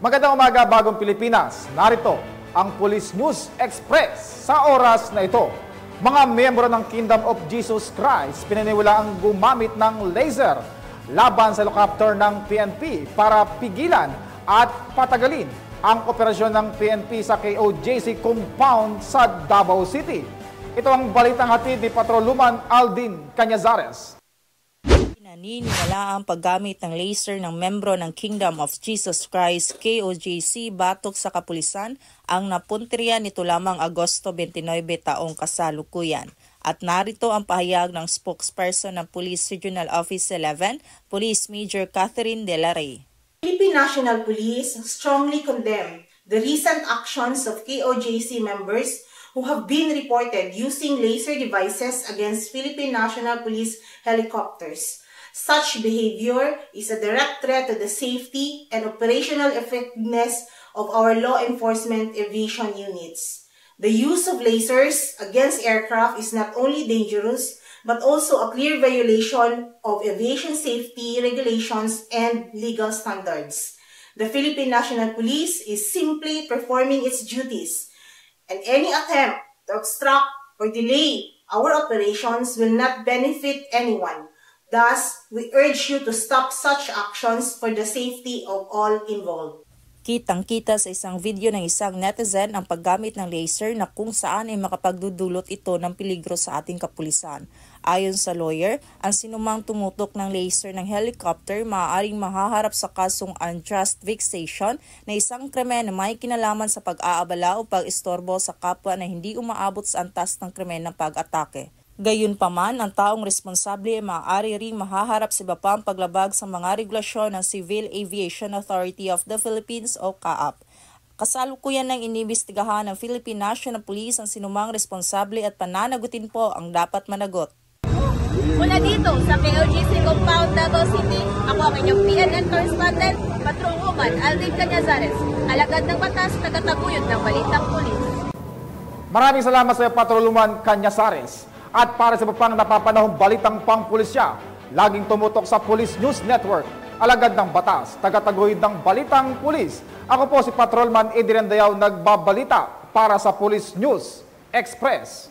Magandang umaga, Bagong Pilipinas. Narito ang Police News Express sa oras na ito. Mga miyembro ng Kingdom of Jesus Christ pinaniniwalaang gumamit ng laser laban sa helicopter ng PNP para pigilan at patagalin ang operasyon ng PNP sa KOJC compound sa Davao City. Ito ang balitang hatid ni Patrolman Aldin Cañazares. Naniniwala ang paggamit ng laser ng membro ng Kingdom of Jesus Christ KOJC batok sa kapulisan ang napuntirya nito lamang Agosto 29 taong kasalukuyan. At narito ang pahayag ng spokesperson ng Police Regional Office 11, Police Major Catherine De La Rey. Philippine National Police strongly condemn the recent actions of KOJC members who have been reported using laser devices against Philippine National Police helicopters. Such behavior is a direct threat to the safety and operational effectiveness of our law enforcement aviation units. The use of lasers against aircraft is not only dangerous, but also a clear violation of aviation safety regulations and legal standards. The Philippine National Police is simply performing its duties, and any attempt to obstruct or delay our operations will not benefit anyone. Thus, we urge you to stop such actions for the safety of all involved. Kitang-kita sa isang video ng isang netizen ang paggamit ng laser na kung saan ay makapagdudulot ito ng peligro sa ating kapulisan. Ayon sa lawyer, ang sinumang tumutok ng laser ng helicopter maaaring mahaharap sa kasong unjust vexation na isang krimen na may kinalaman sa pag-aabala o pag-istorbo sa kapwa na hindi umaabot sa antas ng krimen ng pag-atake. Gayunpaman, ang taong responsable ay maaari ring mahaharap sa iba pang paglabag sa mga regulasyon ng Civil Aviation Authority of the Philippines o CAAP. Kasalukuyan ng inimbestigahan ng Philippine National Police ang sinumang responsable at pananagutin po ang dapat managot. Mula dito sa KOJC compound Davao City, ako ang inyong PNN correspondent, Patrolman Aldin Cañazares, alagad ng batas, tagataguyod ng balitang pulis. Maraming salamat sa iyo, Patrolman Cañazares. At para sa pang napapanahong balitang pangpulisya, laging tumutok sa Police News Network, alagad ng batas, tagataguyod ng balitang pulis. Ako po si Patrolman Adrian Dayaw, nagbabalita para sa Police News Express.